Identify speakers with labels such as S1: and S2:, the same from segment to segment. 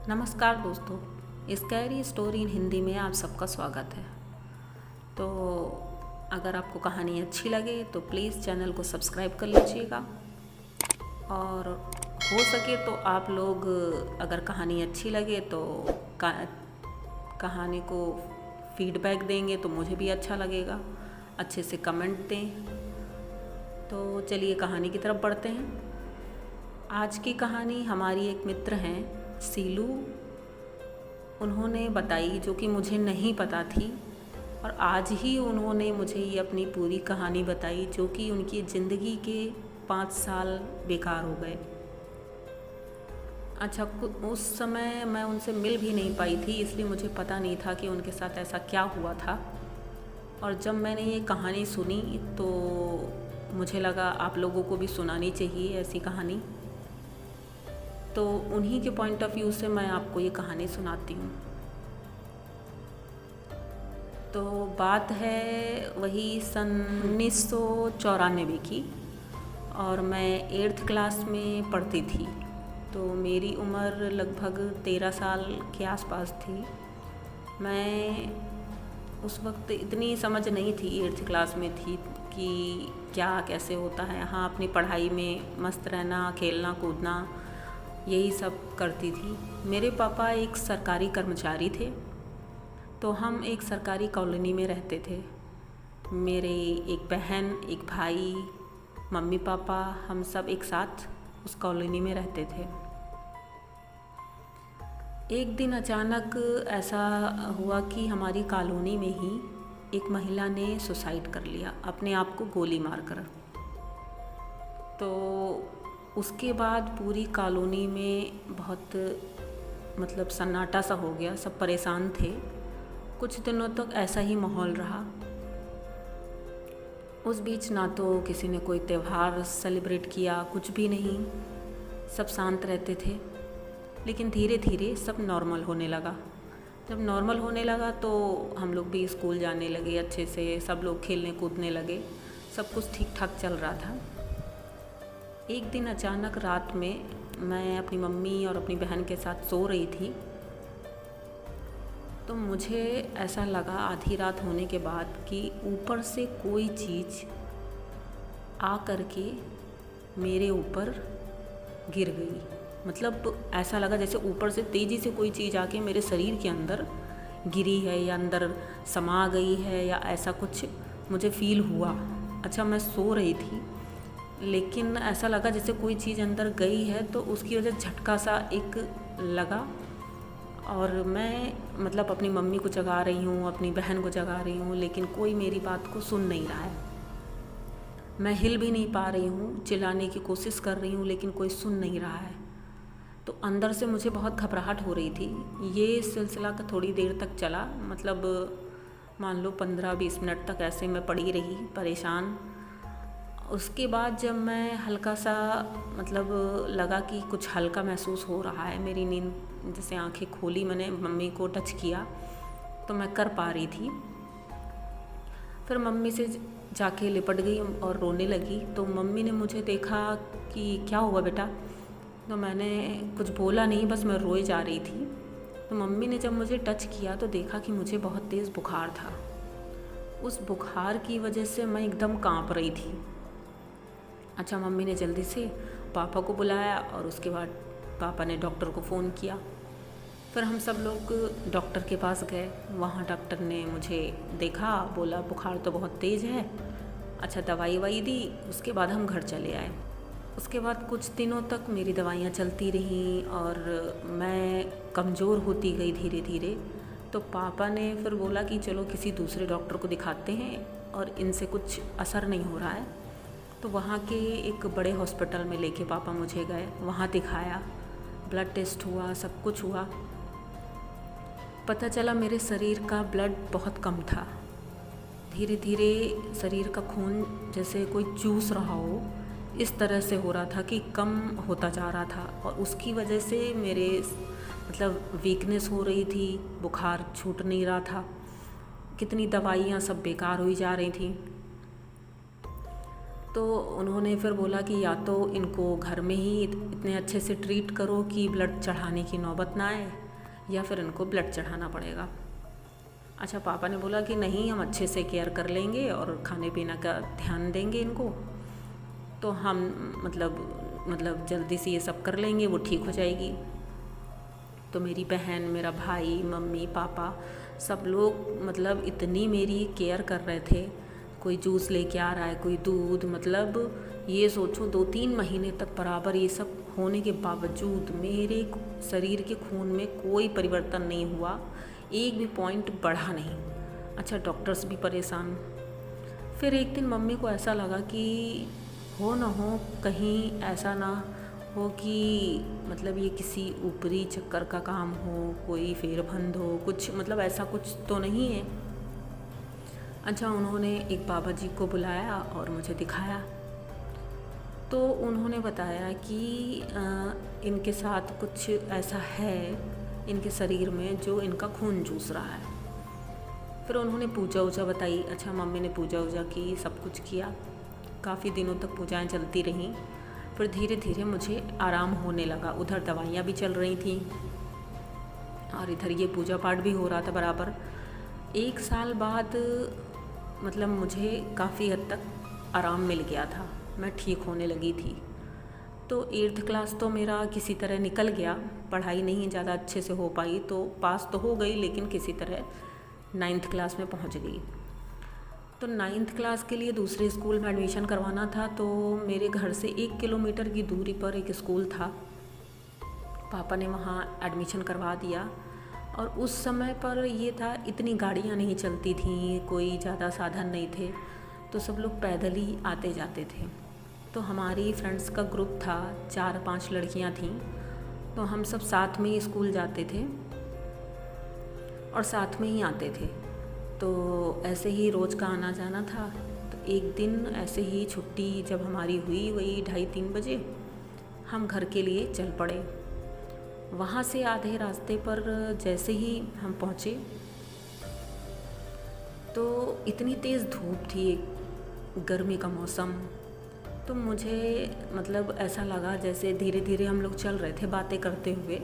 S1: नमस्कार दोस्तों, scary story in Hindi में आप सबका स्वागत है। तो अगर आपको कहानी अच्छी लगे तो प्लीज़ चैनल को सब्सक्राइब कर लीजिएगा और हो सके तो आप लोग अगर कहानी अच्छी लगे तो कहानी को फीडबैक देंगे तो मुझे भी अच्छा लगेगा, अच्छे से कमेंट दें। तो चलिए कहानी की तरफ बढ़ते हैं। आज की कहानी हमारी एक मित्र हैं सीलू, उन्होंने बताई जो कि मुझे नहीं पता थी और आज ही उन्होंने मुझे ये अपनी पूरी कहानी बताई जो कि उनकी ज़िंदगी के 5 साल बेकार हो गए। अच्छा, उस समय मैं उनसे मिल भी नहीं पाई थी, इसलिए मुझे पता नहीं था कि उनके साथ ऐसा क्या हुआ था। और जब मैंने ये कहानी सुनी तो मुझे लगा आप लोगों को भी सुनानी चाहिए ऐसी कहानी। तो उन्हीं के पॉइंट ऑफ व्यू से मैं आपको ये कहानी सुनाती हूँ। तो बात है वही सन 1994 की और मैं 8th क्लास में पढ़ती थी। तो मेरी उम्र लगभग 13 साल के आसपास थी। मैं उस वक्त इतनी समझ नहीं थी, 8th क्लास में थी कि क्या कैसे होता है। हाँ, अपनी पढ़ाई में मस्त रहना, खेलना कूदना, यही सब करती थी। मेरे पापा एक सरकारी कर्मचारी थे, तो हम एक सरकारी कॉलोनी में रहते थे। मेरे एक बहन, एक भाई, मम्मी पापा, हम सब एक साथ उस कॉलोनी में रहते थे। एक दिन अचानक ऐसा हुआ कि हमारी कॉलोनी में ही एक महिला ने सुसाइड कर लिया, अपने आप को गोली मारकर। तो उसके बाद पूरी कॉलोनी में बहुत सन्नाटा सा हो गया, सब परेशान थे। कुछ दिनों तक ऐसा ही माहौल रहा। उस बीच ना तो किसी ने कोई त्यौहार सेलिब्रेट किया, कुछ भी नहीं, सब शांत रहते थे। लेकिन धीरे धीरे सब नॉर्मल होने लगा। जब नॉर्मल होने लगा तो हम लोग भी स्कूल जाने लगे अच्छे से, सब लोग खेलने कूदने लगे, सब कुछ ठीक ठाक चल रहा था। एक दिन अचानक रात में मैं अपनी मम्मी और अपनी बहन के साथ सो रही थी, तो मुझे ऐसा लगा आधी रात होने के बाद कि ऊपर से कोई चीज़ आ कर के मेरे ऊपर गिर गई। ऐसा लगा जैसे ऊपर से तेज़ी से कोई चीज़ आके मेरे शरीर के अंदर गिरी है या अंदर समा गई है, या ऐसा कुछ मुझे फ़ील हुआ। अच्छा, मैं सो रही थी लेकिन ऐसा लगा जैसे कोई चीज़ अंदर गई है, तो उसकी वजह झटका सा एक लगा। और मैं अपनी मम्मी को जगा रही हूँ, अपनी बहन को जगा रही हूँ, लेकिन कोई मेरी बात को सुन नहीं रहा है। मैं हिल भी नहीं पा रही हूँ, चिल्लाने की कोशिश कर रही हूँ लेकिन कोई सुन नहीं रहा है। तो अंदर से मुझे बहुत घबराहट हो रही थी। ये सिलसिला का थोड़ी देर तक चला, मान लो 15-20 मिनट तक ऐसे मैं पड़ी रही परेशान। उसके बाद जब मैं हल्का सा लगा कि कुछ हल्का महसूस हो रहा है, मेरी नींद जैसे आंखें खोली, मैंने मम्मी को टच किया तो मैं कर पा रही थी। फिर मम्मी से जाके लिपट गई और रोने लगी। तो मम्मी ने मुझे देखा कि क्या हुआ बेटा, तो मैंने कुछ बोला नहीं, बस मैं रोए जा रही थी। तो मम्मी ने जब मुझे टच किया तो देखा कि मुझे बहुत तेज़ बुखार था। उस बुखार की वजह से मैं एकदम कांप रही थी। अच्छा, मम्मी ने जल्दी से पापा को बुलाया और उसके बाद पापा ने डॉक्टर को फ़ोन किया। फिर हम सब लोग डॉक्टर के पास गए। वहाँ डॉक्टर ने मुझे देखा, बोला बुखार तो बहुत तेज़ है। अच्छा, दवाई वाई दी, उसके बाद हम घर चले आए। उसके बाद कुछ दिनों तक मेरी दवाइयाँ चलती रहीं और मैं कमज़ोर होती गई धीरे धीरे। तो पापा ने फिर बोला कि चलो किसी दूसरे डॉक्टर को दिखाते हैं और इनसे कुछ असर नहीं हो रहा है। तो वहाँ के एक बड़े हॉस्पिटल में लेके पापा मुझे गए, वहाँ दिखाया, ब्लड टेस्ट हुआ, सब कुछ हुआ। पता चला मेरे शरीर का ब्लड बहुत कम था। धीरे धीरे शरीर का खून जैसे कोई चूस रहा हो, इस तरह से हो रहा था कि कम होता जा रहा था। और उसकी वजह से मेरे वीकनेस हो रही थी, बुखार छूट नहीं रहा था, कितनी दवाइयाँ सब बेकार हुई जा रही थी। तो उन्होंने फिर बोला कि या तो इनको घर में ही इतने अच्छे से ट्रीट करो कि ब्लड चढ़ाने की नौबत ना आए, या फिर इनको ब्लड चढ़ाना पड़ेगा। अच्छा, पापा ने बोला कि नहीं, हम अच्छे से केयर कर लेंगे और खाने पीने का ध्यान देंगे इनको, तो हम मतलब जल्दी से ये सब कर लेंगे, वो ठीक हो जाएगी। तो मेरी बहन, मेरा भाई, मम्मी, पापा सब लोग मतलब इतनी मेरी केयर कर रहे थे। कोई जूस लेके आ रहा है, कोई दूध, मतलब ये सोचो 2-3 महीने तक बराबर ये सब होने के बावजूद मेरे शरीर के खून में कोई परिवर्तन नहीं हुआ, एक भी पॉइंट बढ़ा नहीं। अच्छा, डॉक्टर्स भी परेशान। फिर एक दिन मम्मी को ऐसा लगा कि हो ना हो कहीं ऐसा ना हो कि मतलब ये किसी ऊपरी चक्कर का काम हो, कोई फेरबंद हो, कुछ मतलब ऐसा कुछ तो नहीं है। अच्छा, उन्होंने एक बाबा जी को बुलाया और मुझे दिखाया। तो उन्होंने बताया कि इनके साथ कुछ ऐसा है इनके शरीर में जो इनका खून चूस रहा है। फिर उन्होंने पूजा वूजा बताई। अच्छा, मम्मी ने पूजा वूजा की, सब कुछ किया। काफ़ी दिनों तक पूजाएं चलती रहीं। फिर धीरे धीरे मुझे आराम होने लगा। उधर दवाइयाँ भी चल रही थी और इधर ये पूजा पाठ भी हो रहा था बराबर। 1 साल बाद मतलब मुझे काफ़ी हद तक आराम मिल गया था, मैं ठीक होने लगी थी। तो 8th क्लास तो मेरा किसी तरह निकल गया। पढ़ाई नहीं ज़्यादा अच्छे से हो पाई, तो पास तो हो गई लेकिन किसी तरह 9th क्लास में पहुंच गई। तो 9th क्लास के लिए दूसरे स्कूल में एडमिशन करवाना था। तो मेरे घर से 1 किलोमीटर की दूरी पर एक स्कूल था, पापा ने वहाँ एडमिशन करवा दिया। और उस समय पर ये था, इतनी गाड़ियाँ नहीं चलती थीं, कोई ज़्यादा साधन नहीं थे, तो सब लोग पैदल ही आते जाते थे। तो हमारी फ्रेंड्स का ग्रुप था, 4-5 लड़कियाँ थीं, तो हम सब साथ में ही स्कूल जाते थे और साथ में ही आते थे। तो ऐसे ही रोज़ का आना जाना था। तो एक दिन ऐसे ही छुट्टी जब हमारी हुई, वही 2:30-3 बजे, हम घर के लिए चल पड़े। वहाँ से आधे रास्ते पर जैसे ही हम पहुँचे तो इतनी तेज़ धूप थी, गर्मी का मौसम। तो मुझे मतलब ऐसा लगा जैसे धीरे धीरे हम लोग चल रहे थे बातें करते हुए।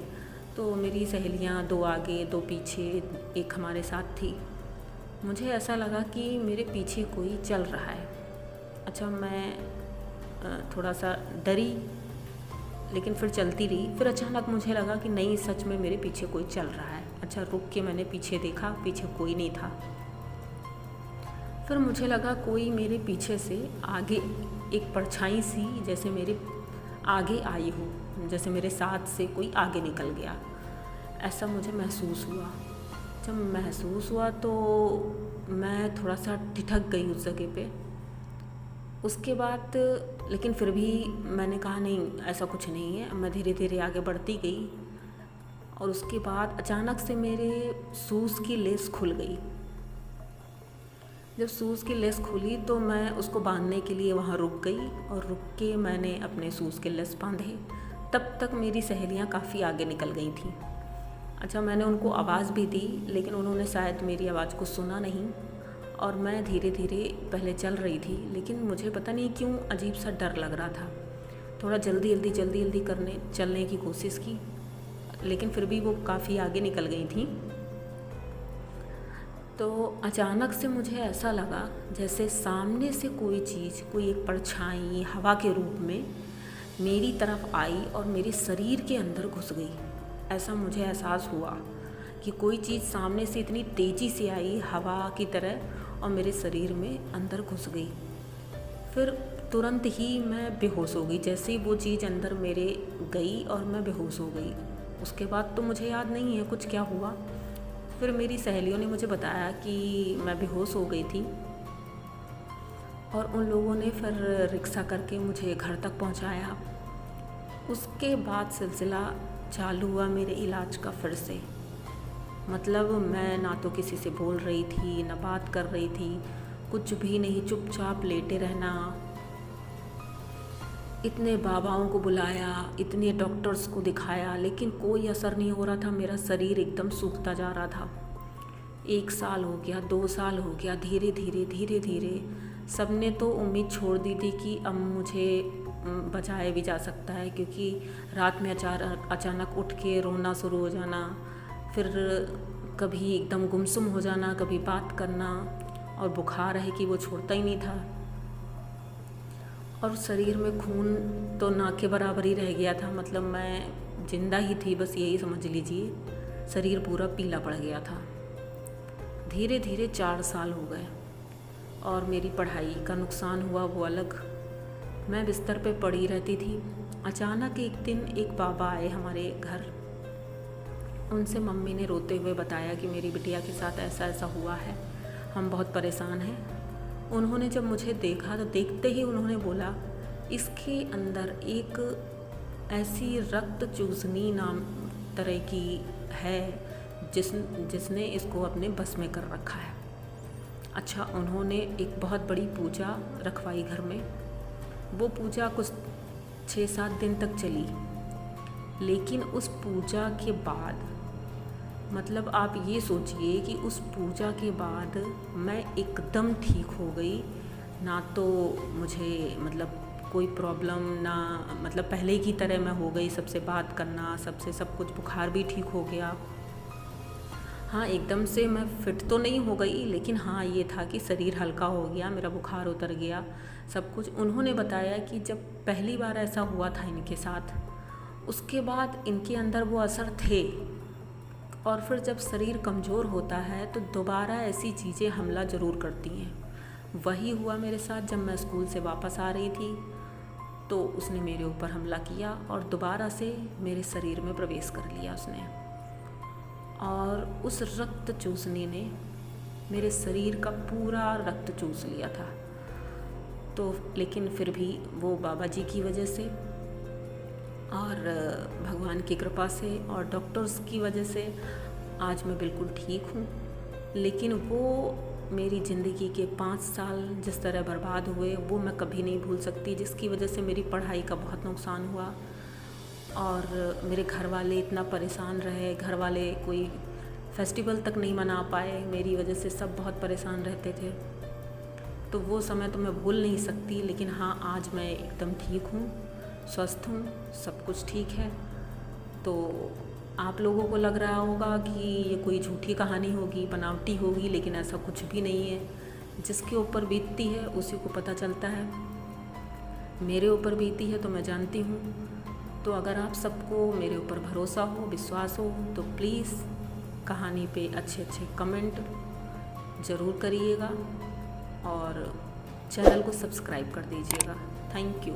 S1: तो मेरी सहेलियाँ 2 आगे 2 पीछे, एक हमारे साथ थी। मुझे ऐसा लगा कि मेरे पीछे कोई चल रहा है। अच्छा, मैं थोड़ा सा डरी लेकिन फिर चलती रही। फिर अचानक मुझे लगा कि नहीं, सच में मेरे पीछे कोई चल रहा है। अच्छा, रुक के मैंने पीछे देखा, पीछे कोई नहीं था। फिर मुझे लगा कोई मेरे पीछे से आगे, एक परछाई सी जैसे मेरे आगे आई हो, जैसे मेरे साथ से कोई आगे निकल गया, ऐसा मुझे महसूस हुआ। जब महसूस हुआ तो मैं थोड़ा सा ठिठक गई उस जगह पे। उसके बाद लेकिन फिर भी मैंने कहा नहीं, ऐसा कुछ नहीं है। मैं धीरे धीरे आगे बढ़ती गई और उसके बाद अचानक से मेरे शूज़ की लेस खुल गई। जब शूज़ की लेस खुली तो मैं उसको बांधने के लिए वहाँ रुक गई और रुक के मैंने अपने शूज़ के लेस बांधे। तब तक मेरी सहेलियाँ काफ़ी आगे निकल गई थीं। अच्छा, मैंने उनको आवाज़ भी दी लेकिन उन्होंने शायद मेरी आवाज़ को सुना नहीं और मैं धीरे धीरे पहले चल रही थी, लेकिन मुझे पता नहीं क्यों अजीब सा डर लग रहा था। थोड़ा जल्दी जल्दी चलने की कोशिश की, लेकिन फिर भी वो काफ़ी आगे निकल गई थी। तो अचानक से मुझे ऐसा लगा जैसे सामने से कोई चीज़, कोई एक परछाई हवा के रूप में मेरी तरफ आई और मेरे शरीर के अंदर घुस गई। ऐसा मुझे एहसास हुआ कि कोई चीज़ सामने से इतनी तेज़ी से आई हवा की तरह और मेरे शरीर में अंदर घुस गई। फिर तुरंत ही मैं बेहोश हो गई। जैसे ही वो चीज़ अंदर मेरे गई और मैं बेहोश हो गई। उसके बाद तो मुझे याद नहीं है कुछ क्या हुआ। फिर मेरी सहेलियों ने मुझे बताया कि मैं बेहोश हो गई थी और उन लोगों ने फिर रिक्शा करके मुझे घर तक पहुंचाया। उसके बाद सिलसिला चालू हुआ मेरे इलाज का फिर से। मतलब मैं ना तो किसी से बोल रही थी, ना बात कर रही थी, कुछ भी नहीं, चुपचाप लेटे रहना। इतने बाबाओं को बुलाया, इतने डॉक्टर्स को दिखाया, लेकिन कोई असर नहीं हो रहा था। मेरा शरीर एकदम सूखता जा रहा था। 1 साल हो गया, 2 साल हो गया, धीरे धीरे सबने तो उम्मीद छोड़ दी थी कि अब मुझे बचाया भी जा सकता है, क्योंकि रात में अचानक उठ के रोना शुरू हो जाना, फिर कभी एकदम गुमसुम हो जाना, कभी बात करना, और बुखार है कि वो छोड़ता ही नहीं था, और शरीर में खून तो ना के बराबर ही रह गया था। मतलब मैं जिंदा ही थी, बस यही समझ लीजिए। शरीर पूरा पीला पड़ गया था। धीरे धीरे 4 साल हो गए और मेरी पढ़ाई का नुकसान हुआ वो अलग। मैं बिस्तर पे पड़ी रहती थी। अचानक एक दिन एक बाबा आए हमारे घर। उनसे मम्मी ने रोते हुए बताया कि मेरी बिटिया के साथ ऐसा ऐसा हुआ है, हम बहुत परेशान हैं। उन्होंने जब मुझे देखा तो देखते ही उन्होंने बोला, इसके अंदर एक ऐसी रक्त चूसनी नाम तरह की है जिसने इसको अपने बस में कर रखा है। अच्छा, उन्होंने एक बहुत बड़ी पूजा रखवाई घर में। वो पूजा कुछ 6-7 दिन तक चली, लेकिन उस पूजा के बाद, मतलब आप ये सोचिए कि उस पूजा के बाद मैं एकदम ठीक हो गई। ना तो मुझे मतलब कोई प्रॉब्लम, ना मतलब पहले की तरह मैं हो गई, सबसे बात करना, सबसे सब कुछ, बुखार भी ठीक हो गया। हाँ, एकदम से मैं फिट तो नहीं हो गई, लेकिन हाँ ये था कि शरीर हल्का हो गया, मेरा बुखार उतर गया, सब कुछ। उन्होंने बताया कि जब पहली बार ऐसा हुआ था इनके साथ, उसके बाद इनके अंदर वो असर थे, और फिर जब शरीर कमज़ोर होता है तो दोबारा ऐसी चीज़ें हमला ज़रूर करती हैं। वही हुआ मेरे साथ। जब मैं स्कूल से वापस आ रही थी तो उसने मेरे ऊपर हमला किया और दोबारा से मेरे शरीर में प्रवेश कर लिया उसने, और उस रक्त चूसने ने मेरे शरीर का पूरा रक्त चूस लिया था। तो लेकिन फिर भी वो बाबा जी की वजह से और भगवान की कृपा से और डॉक्टर्स की वजह से आज मैं बिल्कुल ठीक हूँ। लेकिन वो मेरी ज़िंदगी के 5 साल जिस तरह बर्बाद हुए वो मैं कभी नहीं भूल सकती, जिसकी वजह से मेरी पढ़ाई का बहुत नुकसान हुआ, और मेरे घर वाले इतना परेशान रहे। घर वाले कोई फेस्टिवल तक नहीं मना पाए मेरी वजह से, सब बहुत परेशान रहते थे। तो वो समय तो मैं भूल नहीं सकती। लेकिन हाँ, आज मैं एकदम ठीक हूँ, स्वस्थ हूँ, सब कुछ ठीक है। तो आप लोगों को लग रहा होगा कि ये कोई झूठी कहानी होगी, बनावटी होगी, लेकिन ऐसा कुछ भी नहीं है। जिसके ऊपर बीतती है उसी को पता चलता है। मेरे ऊपर बीती है तो मैं जानती हूँ। तो अगर आप सबको मेरे ऊपर भरोसा हो, विश्वास हो, तो प्लीज़ कहानी पे अच्छे अच्छे कमेंट ज़रूर करिएगा और चैनल को सब्सक्राइब कर दीजिएगा। Thank you.